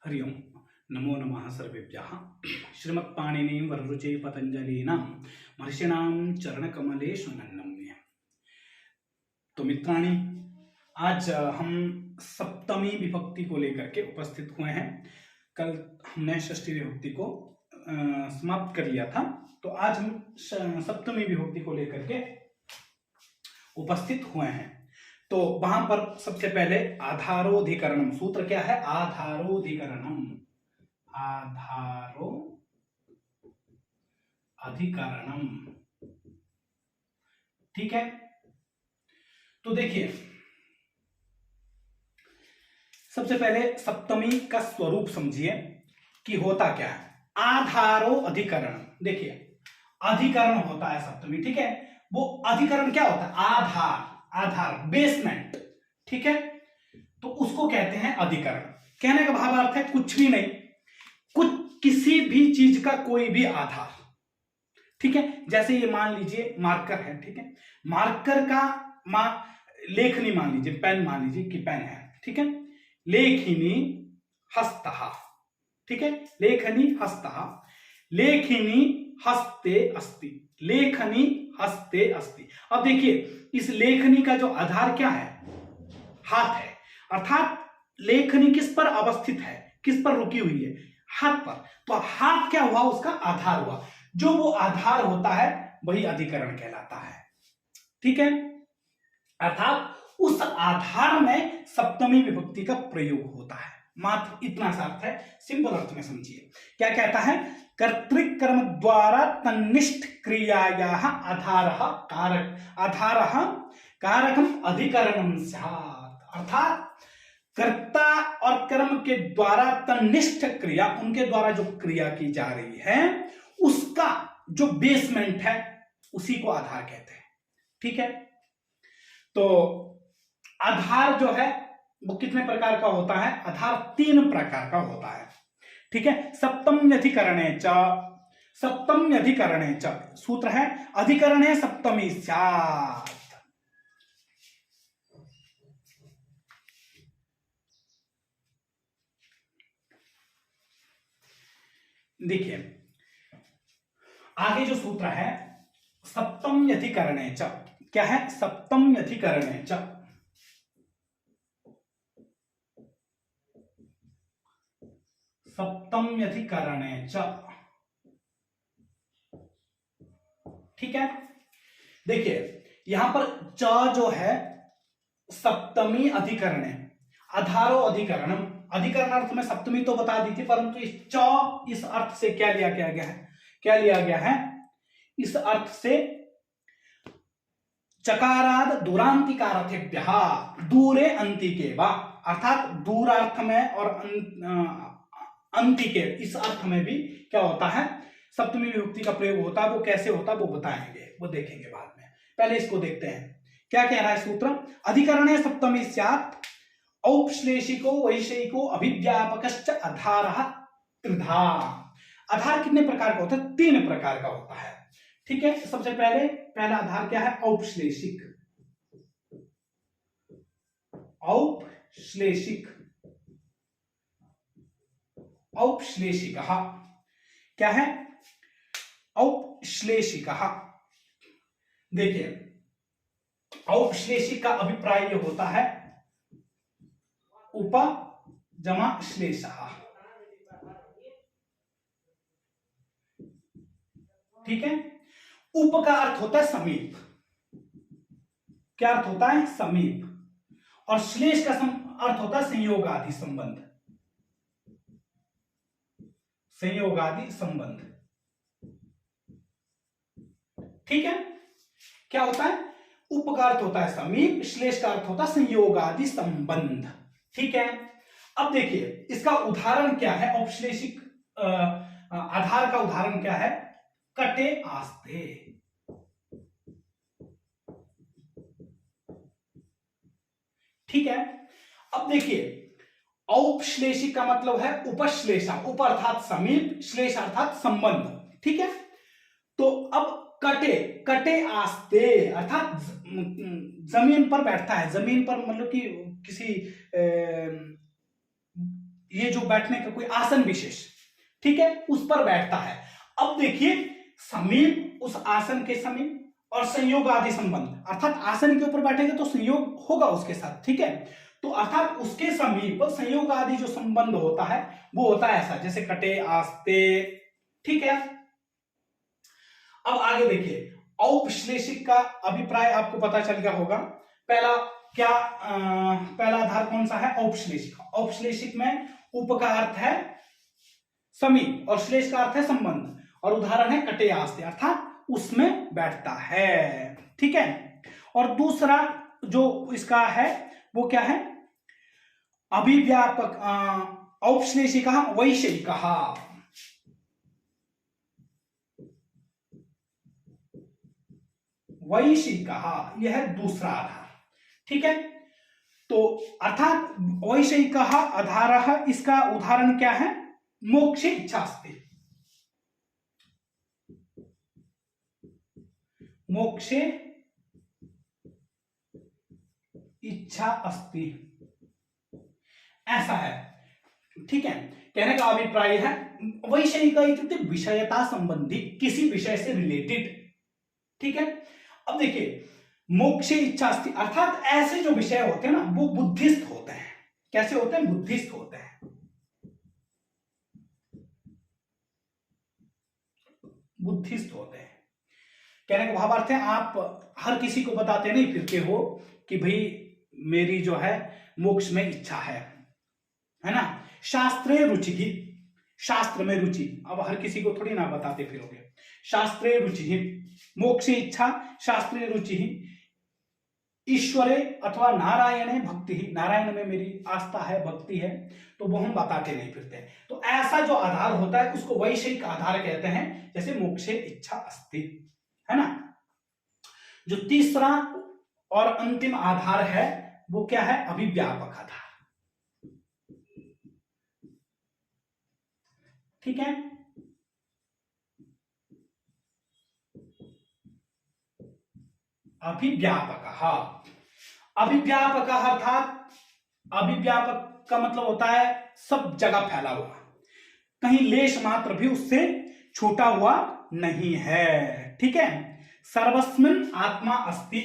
हरि ओम नमो नमः सर्वेभ्यः श्रीमत्पाणिनि वररुचे पतंजलिना महर्षिणां चरणकमलेषु नन्नम्य। तो मित्राणि, आज हम सप्तमी विभक्ति को लेकर के उपस्थित हुए हैं। कल हमने षष्ठी विभक्ति को समाप्त कर लिया था, तो आज हम सप्तमी विभक्ति को लेकर के उपस्थित हुए हैं। तो वहां पर सबसे पहले आधारोधिकरणम सूत्र क्या है? आधारोधिकरणम, आधारो अधिकरणम। ठीक है, तो देखिए सबसे पहले सप्तमी का स्वरूप समझिए कि होता क्या है। आधारो अधिकरण, देखिए अधिकरण होता है सप्तमी, ठीक है। वो अधिकरण क्या होता है? आधार, आधार बेसमेंट, ठीक है। तो उसको कहते हैं अधिकरण। कहने का भावार्थ है कुछ भी नहीं, कुछ किसी भी चीज का कोई भी आधार, ठीक है। जैसे ये मान लीजिए मार्कर है, ठीक है। मार्कर का लेखनी मान लीजिए, पेन मान लीजिए कि पेन है, ठीक है। लेखिनी हस्तः, ठीक है। लेखनी हस्तः, लेखिनी हस्ते अस्ति, लेखनी हस्ते अस्ति। अब देखिए इस लेखनी का जो आधार क्या है? हाथ है, अर्थात लेखनी किस पर अवस्थित है, किस पर रुकी हुई है? हाथ पर। तो हाथ क्या हुआ? उसका आधार हुआ। जो वो आधार होता है वही अधिकरण कहलाता है, ठीक है। अर्थात उस आधार में सप्तमी विभक्ति का प्रयोग होता है, मात्र इतना सा अर्थ है। सिंपल अर्थ में समझिए क्या कहता है? कर्तृकर्म द्वारा तन्निष्ठ क्रियायाः आधारः कारक, आधारः कारकम अधिकरणम स्यात्। अर्थात कर्ता और कर्म के द्वारा तन्निष्ठ क्रिया, उनके द्वारा जो क्रिया की जा रही है उसका जो बेसमेंट है उसी को आधार कहते हैं, ठीक है। तो आधार जो है वो कितने प्रकार का होता है? आधार 3 प्रकार का होता है, ठीक है। सप्तम्यधिकरणे च, सप्तम्यधिकरणे च सूत्र है अधिकरणे सप्तमी स्यात्। देखिए आगे जो सूत्र है सप्तम्यधिकरणे च, क्या है? सप्तम्यधिकरणे च, सप्तम्यधिकरणे च, ठीक है। देखिए यहां पर च जो है सप्तमी अधिकरण है, आधारो अधिकरणम। अधिकरण अर्थ में सप्तमी तो बता दी थी, परंतु इस च इस अर्थ से क्या लिया गया है? क्या लिया गया है? इस अर्थ से चकाराद दूरांतिकार्थेभ्यः दूरे अंतिके वा, अर्थात दूरार्थ में और अंतिके, इस अर्थ में भी क्या होता है? सप्तमी विभक्ति का प्रयोग होता है। वो कैसे होता है वो बताएंगे, वो देखेंगे बाद में। पहले इसको देखते हैं क्या कह रहा है सूत्र। अधिकरणे सप्तमी स्यात् औपश्लेषिको वैषयिको अभिव्यापकश्च आधारः त्रिधा। आधार कितने प्रकार का होता है? 3 प्रकार का होता है, ठीक है। सबसे पहले पहला आधार क्या है? औपश्लेषिक, औपश्लेषिक, औपश्लेषिक क्या है? औपश्लेषिक। देखिए औपश्लेषिक का अभिप्राय ये होता है उप जमा श्लेष, ठीक है। उप का अर्थ होता है समीप, क्या अर्थ होता है? समीप। और श्लेष का अर्थ होता है संयोगादि संबंध, संयोगादि संबंध, ठीक है। क्या होता है? उप का अर्थ होता है समीप, श्लेष का अर्थ होता है संयोगादि संबंध, ठीक है। अब देखिए इसका उदाहरण क्या है? औपश्लेषिक आधार का उदाहरण क्या है? कटे आस्ते, ठीक है। अब देखिए औपश्लेषिक का मतलब है उपश्लेषा, उप अर्थात समीप, श्लेष अर्थात संबंध, ठीक है। तो अब कटे, कटे आस्ते अर्थात जमीन पर बैठता है, जमीन पर मतलब कि किसी ये जो बैठने का कोई आसन विशेष, ठीक है, उस पर बैठता है। अब देखिए समीप, उस आसन के समीप, और संयोग आदि संबंध, अर्थात आसन के ऊपर बैठेगा तो संयोग होगा उसके साथ, ठीक है, तो अर्थात उसके समीप संयोग आदि जो संबंध होता है वो होता है ऐसा, जैसे कटे, आस्ते, ठीक है। अब आगे देखिए औपश्लेषिक का अभिप्राय आपको पता चल गया होगा। पहला क्या, पहला आधार कौन सा है, औपश्लेषिक। औपश्लेषिक में उप का अर्थ है समीप और श्लेष का अर्थ है संबंध, और उदाहरण है कटे, आस्ते, अर्थात उसमें बैठता है, ठीक है। और दूसरा जो इसका है वो क्या है, अभिव्यापक, औपश्लेषिकः वैषयिकः, वैषयिकः यह है दूसरा आधार, ठीक है। तो अर्थात वैषयिकः आधारः, इसका उदाहरण क्या है, मोक्षे इच्छा अस्ति, मोक्षे इच्छा अस्ति, ऐसा है, ठीक है। कहने का अभिप्राय है वैषयिक इत्युक्ते विषयता संबंधी, किसी विषय से रिलेटेड, ठीक है। अब देखिए मोक्षे इच्छा अस्ति, अर्थात ऐसे जो विषय होते हैं ना वो बुद्धिस्ट होते हैं। कैसे होते हैं, बुद्धिस्ट होते हैं, बुद्धिस्ट होते हैं। कहने का भावार्थ है आप हर किसी को बताते नहीं फिरते हो कि भाई मेरी जो है मोक्ष में इच्छा है ना। शास्त्रे रुचि की, शास्त्र में रुचि, अब हर किसी को थोड़ी ना बताते फिरोगे। शास्त्रे रुचि, मोक्ष इच्छा, शास्त्रे रुचि, ईश्वरे अथवा नारायणे भक्ति, नारायण में मेरी आस्था है, भक्ति है, तो वो हम बताते नहीं फिरते। तो ऐसा जो आधार होता है उसको वैषयिक आधार कहते हैं, जैसे मोक्षे इच्छा अस्ति, है ना। जो तीसरा और अंतिम आधार है वो क्या है, अभिव्यापक आधार, ठीक है। अभिव्यापक, अभिव्यापक अर्थात अभिव्यापक का मतलब होता है सब जगह फैला हुआ, कहीं लेश मात्र भी उससे छूटा हुआ नहीं है, ठीक है। सर्वस्मिन् आत्मा अस्ति,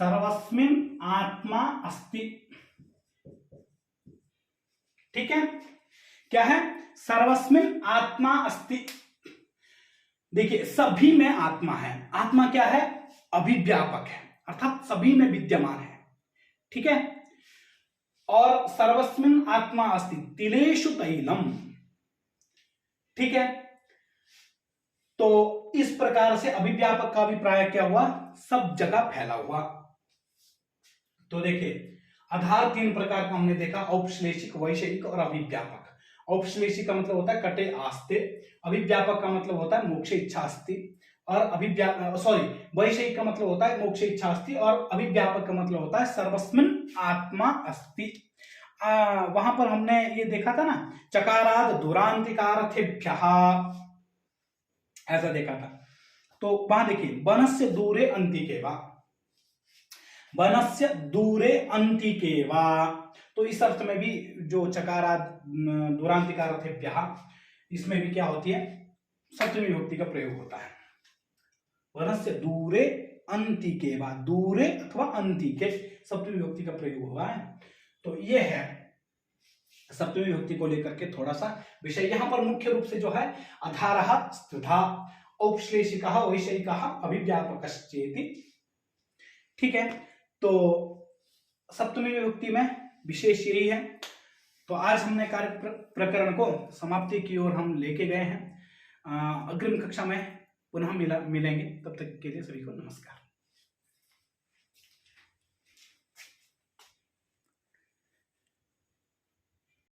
सर्वस्मिन् आत्मा अस्ति, ठीक है। क्या है, सर्वस्मिन् आत्मा अस्ति, देखिए सभी में आत्मा है। आत्मा क्या है, अभिव्यापक है, अर्थात सभी में विद्यमान है, ठीक है। और सर्वस्मिन् आत्मा अस्ति तिलेषु तैलम, ठीक है। तो इस प्रकार से अभिव्यापक का अभिप्राय क्या हुआ, सब जगह फैला हुआ। तो देखिए आधार तीन प्रकार का हमने देखा, औपश्लेषिक, वैषयिक और अभिव्यापक। औपश्लेषिक का मतलब होता है कटे, आस्ते, अभिव्यापक का मतलब होता है मोक्षे इच्छा अस्ति, और वैषयिक का मतलब होता है मोक्षे इच्छा अस्ति, और अभिव्यापक का मतलब होता है सर्वस्मिन् आत्मा अस्ति। वहां पर हमने ये देखा था ना, चकाराद दूरांतिकार्थेभ्यः, ऐसा देखा था। तो वहां देखिए वनस्य दूरे अंतिके वा, वनस्य दूरे अंतिके वा, तो इस अर्थ में भी जो चकाराद दूरांतिकार्थेभ्यः, इसमें भी क्या होती है, सप्तमी विभक्ति का प्रयोग होता है। वनस्य दूरे अंतिके वा, दूरे अथवा अंतिके सप्तमी विभक्ति का प्रयोग हुआ है। तो ये है सप्तमी विभक्ति को लेकर के थोड़ा सा विषय। यहां पर मुख्य रूप से जो है आधारः, स्त्रिधा, औपश्लेषिकः, वैषयिकः, अभिव्यापकश्चेति, ठीक है। तो सप्तमी विभक्ति में विशेष यही है। तो आज हमने कार्य प्रकरण को समाप्ति की ओर हम लेके गए हैं। अग्रिम कक्षा में पुनः मिलेंगे, तब तक के लिए सभी को नमस्कार।